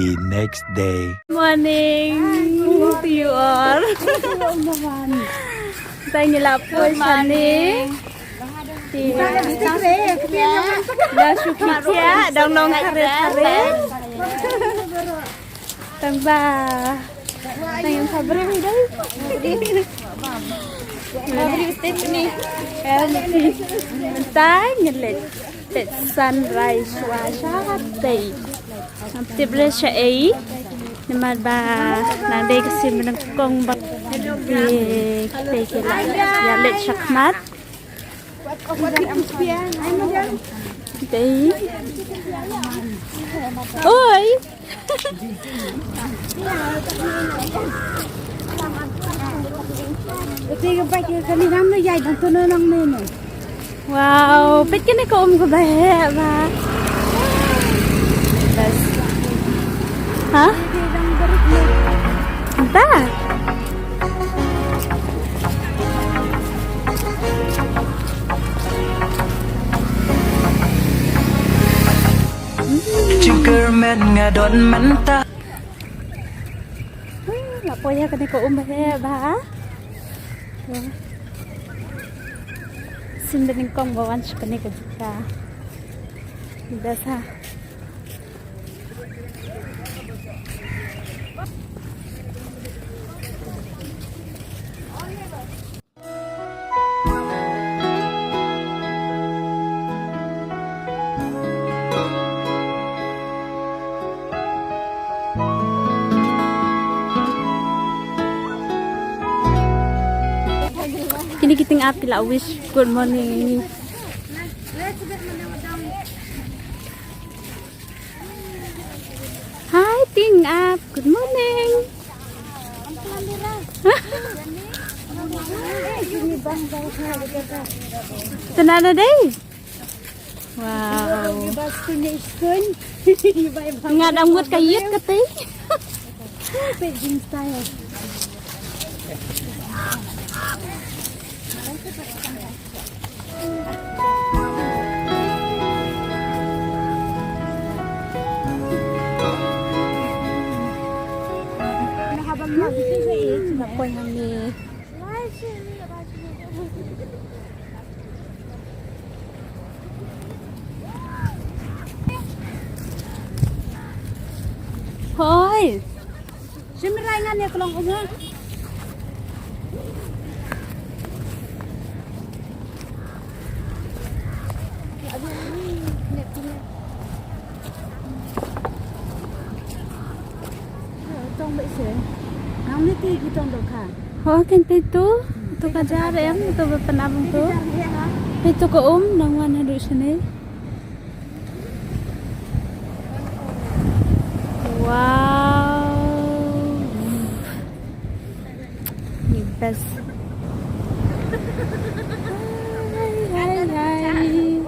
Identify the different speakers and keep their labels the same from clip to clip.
Speaker 1: The next day.
Speaker 2: Morning to you all. Tayo nila po siya ni Dasukitya, daw nong karet-karet. Tamba. Tayong sabre mo daw. Sabre utit ni. Tayo nila. Sunrise washatay. Tibre siya ay naman ba nanday kasi managkong bak kila yalit syakmat day oy
Speaker 3: Tiga bagi kami ramai jai dan tuno nang menu.
Speaker 2: wow pit kini ko ko ba bas ha anta
Speaker 1: Sugar man nga don man ta.
Speaker 2: laponya kini ko ba Simbening kong bawan siya kani ka jika. Tidak sah. Kini kiting api la wish good morning. Hi ting up good morning. Tenana day. Wow. Ngad anggut kayit katay.
Speaker 3: Beijing style.
Speaker 2: Napoy kami. Hoy.
Speaker 3: Simirai ngan ya kelong umur. Tông bị sửa. Nóng nít đi cái tông đầu khả.
Speaker 2: Oh, kan pintu. Itu kajar yang itu penabung tu. Itu ke nang mana duduk sini. Wow. Ni best. Hai hai.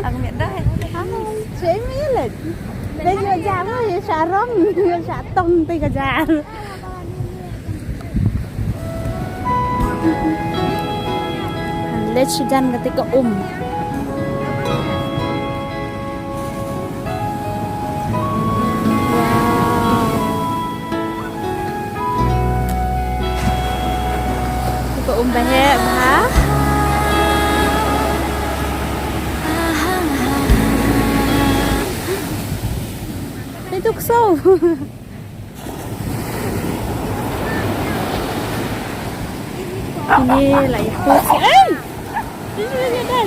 Speaker 3: Aku miệt đấy.
Speaker 2: Chế mỹ lịch. Bây giờ giảm rồi xả rong, xả tông tay cả già. Let's dyan ketika Ketika bahaya bah. Itu kesau. Ini lah itu. Ini ada.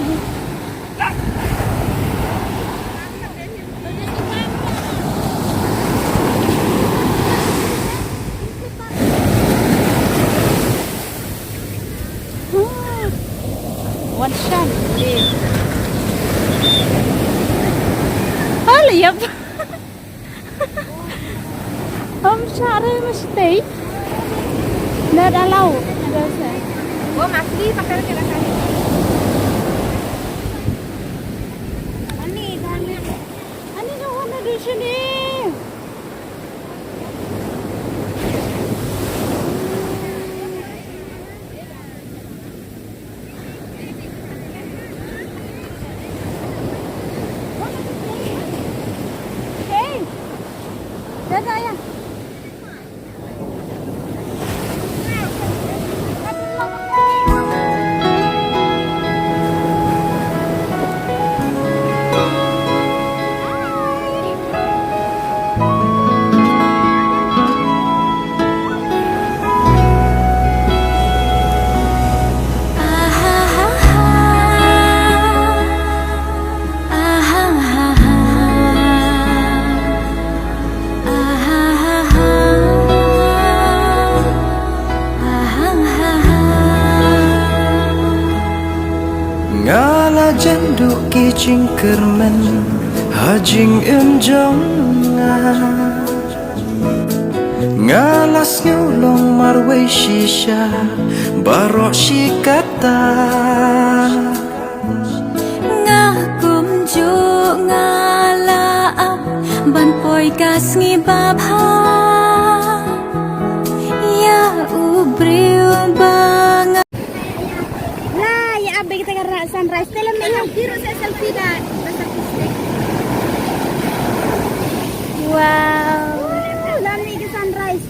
Speaker 2: One shot. Oh, lihat. Syara mesti. Nggak ada lauk.
Speaker 3: Oh, masih pakai kira-kira.
Speaker 2: Ani kawan ada di sini.
Speaker 3: Dadah ya.
Speaker 1: Ngala jendu ki cingkermen hajing enjong ngalas nyulong marwai shisha barok shikata
Speaker 2: ngakum ju ngalaap ban poi kas ngi babha ya ubriu bang.
Speaker 3: Lah, ya abe kita karena sunrise. Dalam yang biru saya selfie dah.
Speaker 2: Wow.
Speaker 3: Lami ke sunrise.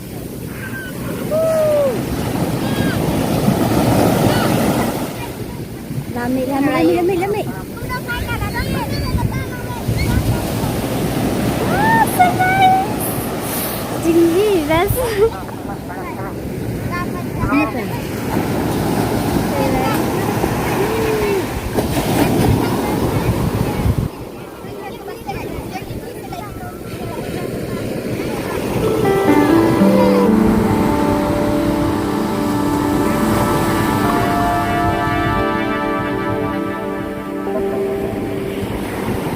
Speaker 3: Lami.
Speaker 2: So nice. Tinggi, best.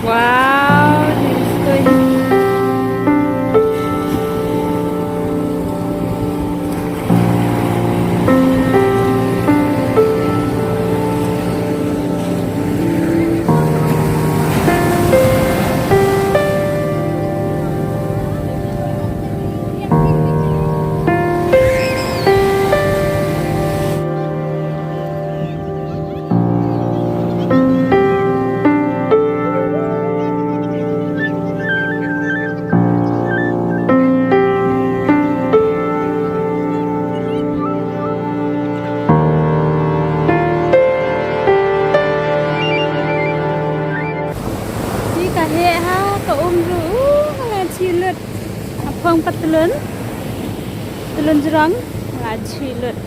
Speaker 2: Wow, this is good. Phong patulun jerang ngaji lut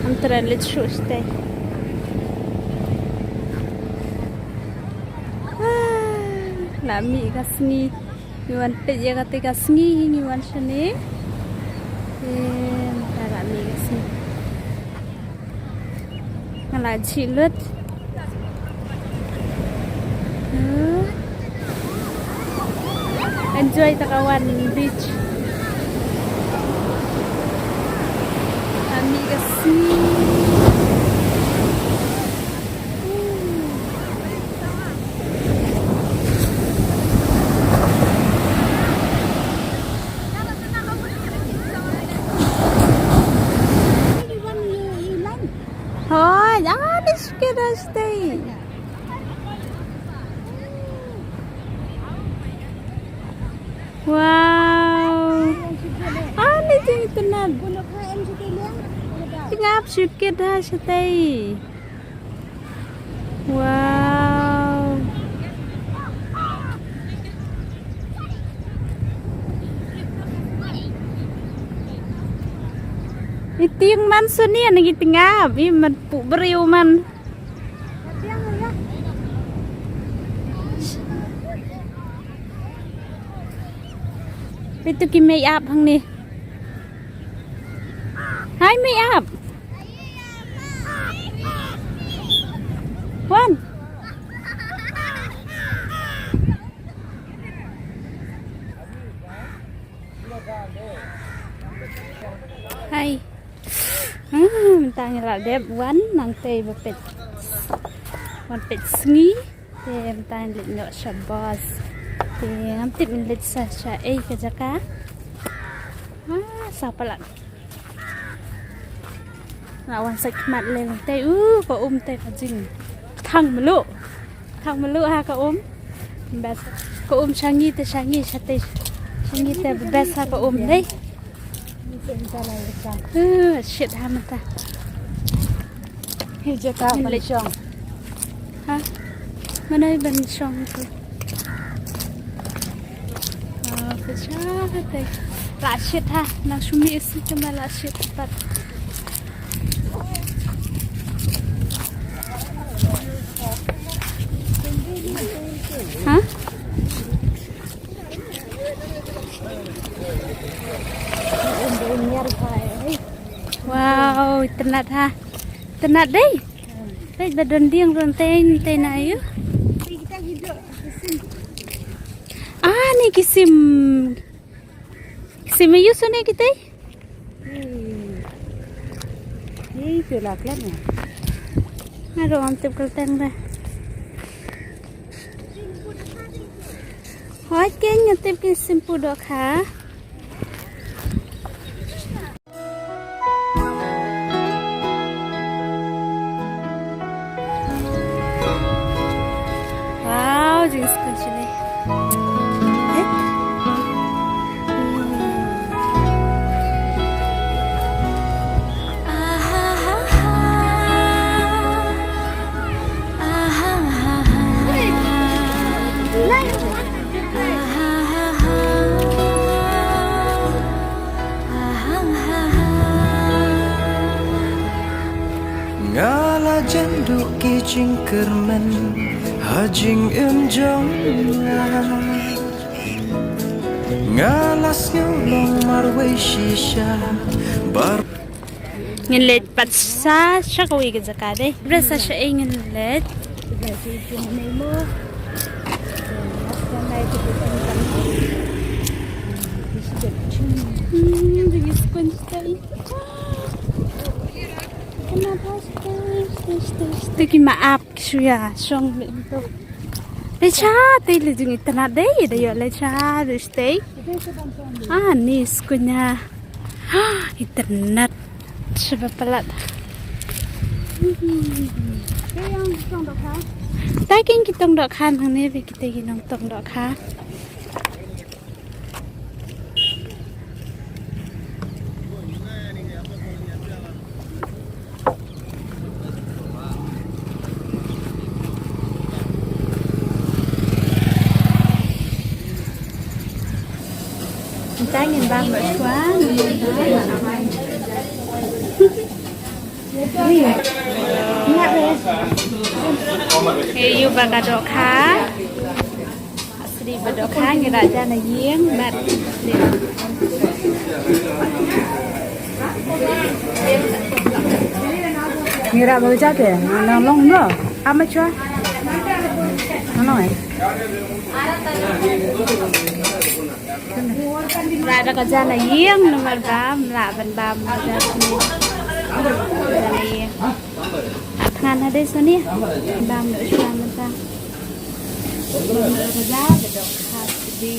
Speaker 2: antara lit stay. Lami kasni niwan pe jaga te kasni niwan sini lami kasni ngaji lut enjoy Takawan Beach. Kami kesini. Oh, jangan di stay. Wow. Ani ting tenan. Tingap sikit dah stay. Wow. Iting man suni nagi tingap, i man pu beriu man. Itu ki make up hang ni. Hai make up. Wan. Hai. Tanya lah deb wan nang teh bepet. Wan pet sngi. Tem tanya lit nyok shabas. Tem tip lit sa kerja ka. Siapa lah? Lawan sakit le teh ko teh kajing. Thang melu ha ko bas ko shangi te shangi sate Ini teh bebas apa deh. Shit hamata.
Speaker 3: Hijau pencong.
Speaker 2: Hah? Mana ban song tu? Pecah teh. Lah shit ha. Nak sumi isi cuma lah shit pat. Hah? Wow, tenat ha. Tenat deh. Deh badan dia rontain na ayo.
Speaker 3: Kita hidup.
Speaker 2: Ah, ni kisim. Kisim ayo sana kita.
Speaker 3: Itu lah kan.
Speaker 2: Aduh, antep kelteng dah. Hoi keng antep kisim pudok ha. Wow, jenis kecil ni.
Speaker 1: Ngala jendu ki jingkermen hajing enjong ngalas nyolong marway shisha bar
Speaker 2: Ngelet patsa shakawi ke zakade. Berasa siya ngelet. Jenis kunci. Kenapa sih? Maaf suya, song itu. Lecha, teh lejungi tanah deh, dah yo lecha, stay. Ah, ni skunya. Ah, internet. Sebab pelat. Taking kita dok kan, ni kita ginong tong dok kan. Kita ingin bangun suan, Hey, bagadok ha. Asli badok ha ngira jana yeng bat.
Speaker 3: Ngira baru jadi, nang long no, apa cua? Mana eh?
Speaker 2: Ada kajana yeng nomor bam, lah ban bam ada sini. Jana yeng. Ngan ada sini, bam nak suan mentang. Kerja badok ha di.